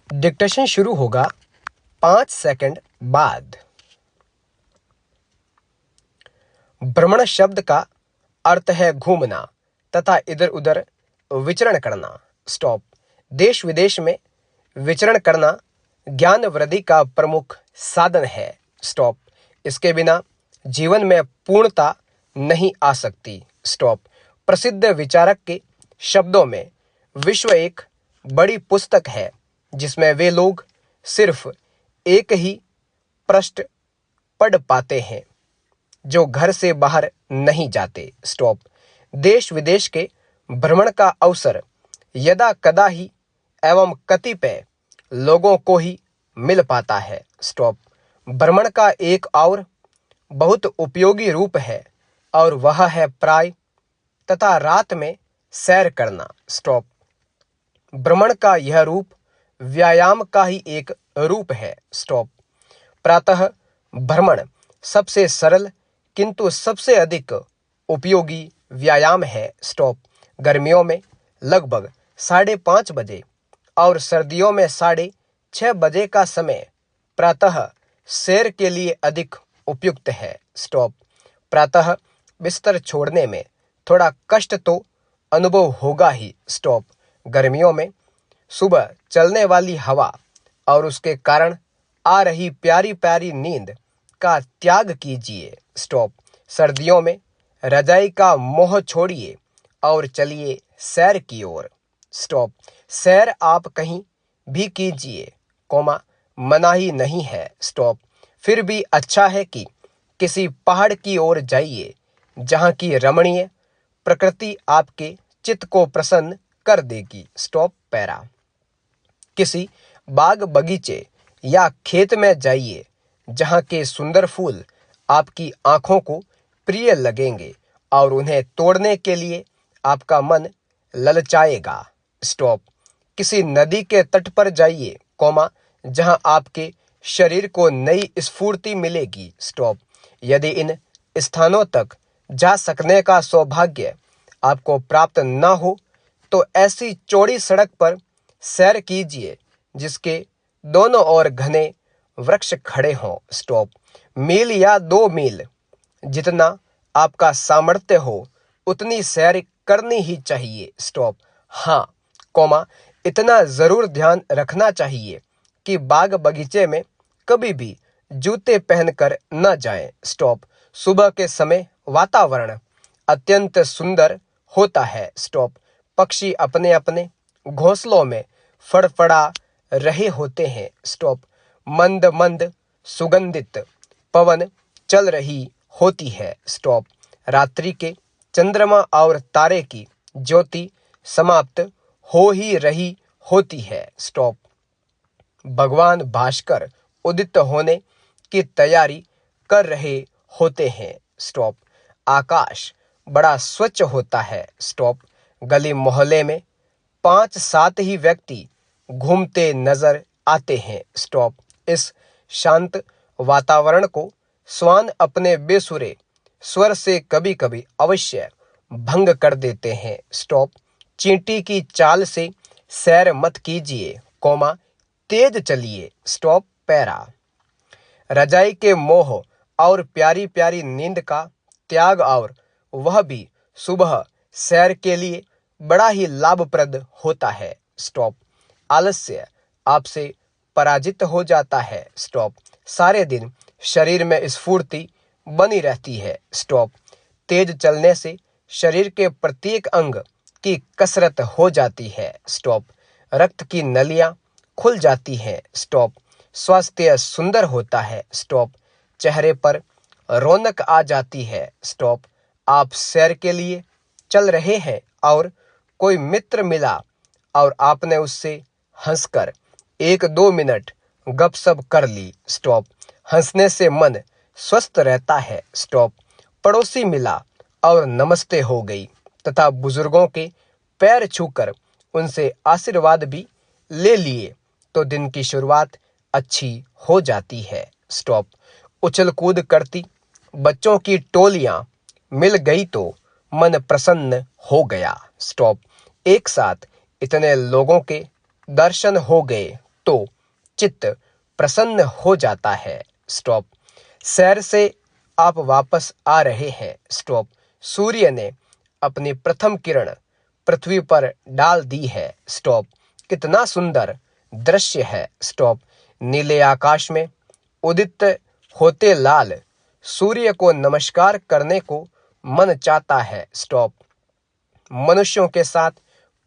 Dictation शुरू होगा 5 second बाद। भ्रमण शब्द का अर्थ है घूमना तथा इधर उधर विचरण करना। स्टॉप। देश विदेश में विचरण करना ज्ञान वृद्धि का प्रमुख साधन है। स्टॉप। इसके बिना जीवन में पूर्णता नहीं आ सकती। स्टॉप। प्रसिद्ध विचारक के शब्दों में विश्व एक बड़ी पुस्तक है जिसमें वे लोग सिर्फ एक ही पृष्ठ पढ़ पाते हैं जो घर से बाहर नहीं जाते। स्टॉप। देश विदेश के भ्रमण का अवसर यदा कदा ही एवं कतिपय लोगों को ही मिल पाता है। स्टॉप। भ्रमण का एक और बहुत उपयोगी रूप है और वह है प्राय तथा रात में सैर करना। स्टॉप। भ्रमण का यह रूप व्यायाम का ही एक रूप है। स्टॉप। प्रातः भ्रमण सबसे सरल किंतु सबसे अधिक उपयोगी व्यायाम है। स्टॉप। गर्मियों में लगभग 5:30 बजे और सर्दियों में 6:30 बजे का समय प्रातः सैर के लिए अधिक उपयुक्त है। स्टॉप। प्रातः बिस्तर छोड़ने में थोड़ा कष्ट तो अनुभव होगा ही। स्टॉप। गर्मियों में सुबह चलने वाली हवा और उसके कारण आ रही प्यारी प्यारी नींद का त्याग कीजिए। स्टॉप। सर्दियों में रजाई का मोह छोड़िए और चलिए सैर की ओर। स्टॉप। सैर आप कहीं भी कीजिए, मनाही नहीं है। स्टॉप। फिर भी अच्छा है कि किसी पहाड़ की ओर जाइए जहां की रमणीय प्रकृति आपके चित्त को प्रसन्न कर देगी। Stop para. किसी बाग बगीचे या खेत में जाइए जहां के सुंदर फूल आपकी आंखों को प्रिय लगेंगे और उन्हें तोड़ने के लिए आपका मन ललचाएगा। स्टॉप। किसी नदी के तट पर जाइए, जहां आपके शरीर को नई स्फूर्ति मिलेगी। स्टॉप। यदि इन स्थानों तक जा सकने का सौभाग्य आपको प्राप्त न हो तो ऐसी चौड़ी सड़क पर सैर कीजिए जिसके दोनों ओर घने वृक्ष खड़े हों। स्टॉप। मील या 2 मील जितना आपका सामर्थ्य हो उतनी सैर करनी ही चाहिए। स्टॉप। हाँ, इतना जरूर ध्यान रखना चाहिए कि बाग बगीचे में कभी भी जूते पहनकर न जाएं। स्टॉप। सुबह के समय वातावरण अत्यंत सुंदर होता है। स्टॉप। पक्षी अपने अपने घोंसलों में फड़फड़ा रहे होते हैं। स्टॉप। मंद मंद सुगंधित पवन चल रही होती है। स्टॉप। रात्रि के चंद्रमा और तारे की ज्योति समाप्त हो ही रही होती है। स्टॉप। भगवान भास्कर उदित होने की तैयारी कर रहे होते हैं। स्टॉप। आकाश बड़ा स्वच्छ होता है। स्टॉप। गली मोहल्ले में 5-7 ही व्यक्ति घूमते नजर आते हैं। स्टॉप। इस शांत वातावरण को श्वान अपने बेसुरे स्वर से कभी कभी अवश्य भंग कर देते हैं। स्टॉप। चींटी की चाल से सैर मत कीजिए, तेज चलिए। Stop para. रजाई के मोह और प्यारी प्यारी नींद का त्याग और वह भी सुबह सैर के लिए बड़ा ही लाभप्रद होता है। स्टॉप। आलस्य आपसे पराजित हो जाता है। स्टॉप। सारे दिन शरीर में स्फूर्ति बनी रहती है। स्टॉप। तेज चलने से शरीर के प्रत्येक अंग की कसरत हो जाती है। स्टॉप। रक्त की नलियां खुल जाती हैं। स्टॉप। स्वास्थ्य सुंदर होता है। स्टॉप। चेहरे पर रौनक आ जाती है। स्टॉप। आप सैर के लिए चल रहे हैं और कोई मित्र मिला और आपने उससे हंसकर 1-2 मिनट गपशप कर ली। स्टॉप। हंसने से मन स्वस्थ रहता है। स्टॉप। पड़ोसी मिला और नमस्ते हो गई तथा बुजुर्गों के पैर छूकर उनसे आशीर्वाद भी ले लिए तो दिन की शुरुआत अच्छी हो जाती है। स्टॉप। उछल कूद करती बच्चों की टोलियां मिल गई तो मन प्रसन्न हो गया। स्टॉप। एक साथ इतने लोगों के दर्शन हो गए तो चित्त प्रसन्न हो जाता है। स्टॉप। सैर से आप वापस आ रहे हैं। स्टॉप। सूर्य ने अपनी प्रथम किरण पृथ्वी पर डाल दी है। स्टॉप। कितना सुंदर दृश्य है। स्टॉप। नीले आकाश में उदित होते लाल सूर्य को नमस्कार करने को मन चाहता है। स्टॉप। मनुष्यों के साथ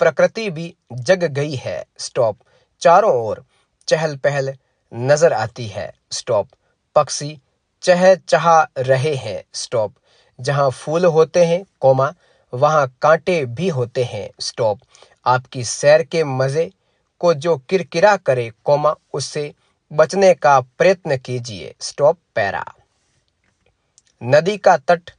प्रकृति भी जग गई है। स्टॉप। चारों ओर चहल पहल नजर आती है। स्टॉप। पक्षी चहचहा रहे हैं। स्टॉप। जहां फूल होते हैं कोमा वहां कांटे भी होते हैं। स्टॉप। आपकी सैर के मजे को जो किरकिरा करे कोमा उससे बचने का प्रयत्न कीजिए। Stop para. नदी का तट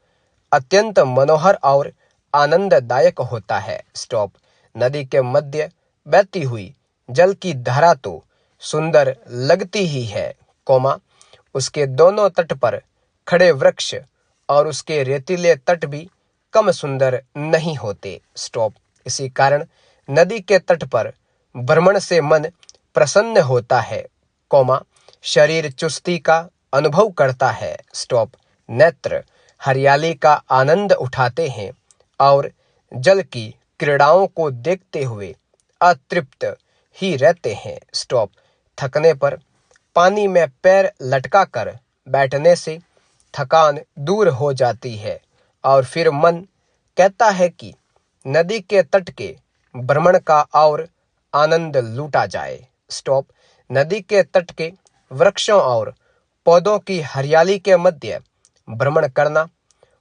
अत्यंत मनोहर और आनंददायक होता है। स्टॉप। नदी के मध्य बहती हुई जल की धारा तो सुंदर लगती ही है कोमा उसके दोनों तट पर खड़े वृक्ष और उसके रेतीले तट भी कम सुंदर नहीं होते। स्टॉप। इसी कारण नदी के तट पर भ्रमण से मन प्रसन्न होता है कोमा शरीर चुस्ती का अनुभव करता है। स्टॉप। नेत्र हरियाली का आनंद उठाते हैं और जल की क्रीड़ाओं को देखते हुए अतृप्त ही रहते हैं। स्टॉप। थकने पर पानी में पैर लटका कर बैठने से थकान दूर हो जाती है और फिर मन कहता है कि नदी के तट के भ्रमण का और आनंद लूटा जाए। स्टॉप। नदी के तट के वृक्षों और पौधों की हरियाली के मध्य भ्रमण करना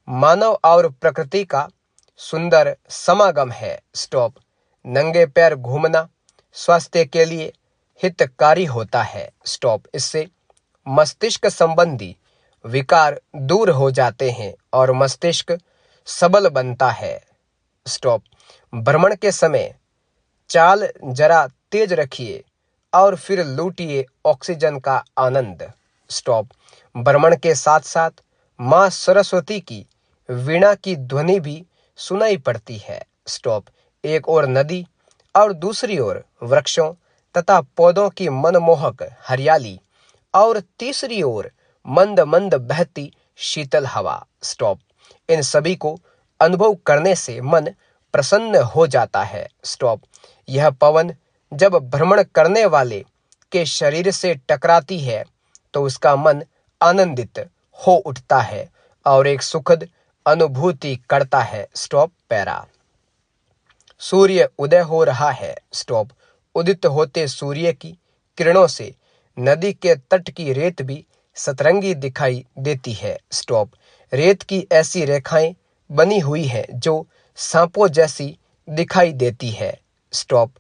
मानव और प्रकृति का सुंदर समागम है। स्टॉप। नंगे पैर घूमना स्वास्थ्य के लिए हितकारी होता है। स्टॉप। इससे मस्तिष्क संबंधी विकार दूर हो जाते हैं और मस्तिष्क सबल बनता है। स्टॉप। भ्रमण के समय चाल जरा तेज रखिए और फिर लूटिए ऑक्सीजन का आनंद। स्टॉप। भ्रमण के साथ साथ मां सरस्वती की वीणा की ध्वनि भी सुनाई पड़ती है। स्टॉप। एक ओर नदी और दूसरी ओर वृक्षों तथा पौधों की मनमोहक हरियाली और तीसरी ओर मंद मंद बहती शीतल हवा। स्टॉप। इन सभी को अनुभव करने से मन प्रसन्न हो जाता है। स्टॉप। यह पवन जब भ्रमण करने वाले के शरीर से टकराती है तो उसका मन आनंदित हो उठता है और एक सुखद अनुभूति करता है। Stop para. सूर्य उदय हो रहा है। स्टॉप। उदित होते सूर्य की किरणों से नदी के तट की रेत भी सतरंगी दिखाई देती है। स्टॉप। रेत की ऐसी रेखाएं बनी हुई हैं जो सांपों जैसी दिखाई देती है। स्टॉप।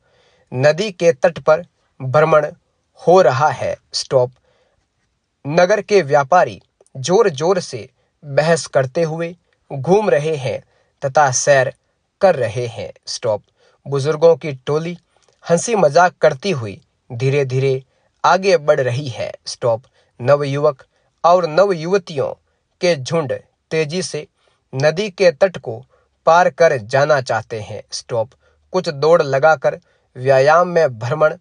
नदी के तट पर भ्रमण हो रहा है। स्टॉप। नगर के व्यापारी जोर जोर से बहस करते हुए घूम रहे हैं तथा सैर कर रहे हैं। स्टॉप। बुजुर्गों की टोली हंसी मजाक करती हुई धीरे धीरे आगे बढ़ रही है। स्टॉप। नवयुवक और नवयुवतियों के झुंड तेजी से नदी के तट को पार कर जाना चाहते हैं। स्टॉप। कुछ दौड़ लगाकर व्यायाम में भ्रमण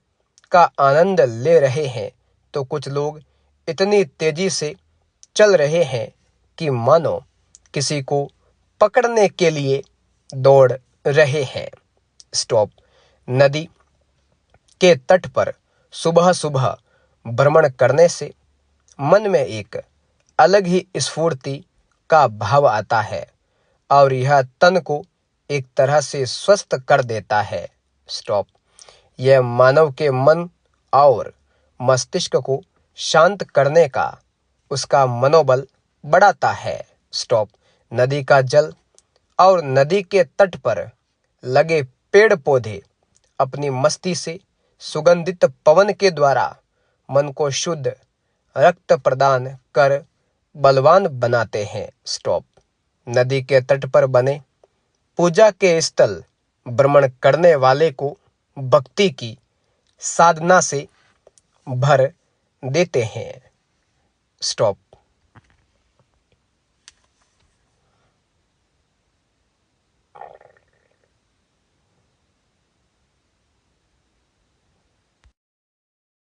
का आनंद ले रहे हैं तो कुछ लोग इतनी तेजी से चल रहे हैं कि मानो किसी को पकड़ने के लिए दौड़ रहे हैं। स्टॉप। नदी के तट पर सुबह सुबह भ्रमण करने से मन में एक अलग ही स्फूर्ति का भाव आता है और यह तन को एक तरह से स्वस्थ कर देता है। स्टॉप। यह मानव के मन और मस्तिष्क को शांत करने का उसका मनोबल बढ़ाता है। स्टॉप। नदी का जल और नदी के तट पर लगे पेड़ पौधे अपनी मस्ती से सुगंधित पवन के द्वारा मन को शुद्ध रक्त प्रदान कर बलवान बनाते हैं। स्टॉप। नदी के तट पर बने पूजा के स्थल भ्रमण करने वाले को भक्ति की साधना से भर देते हैं। स्टॉप।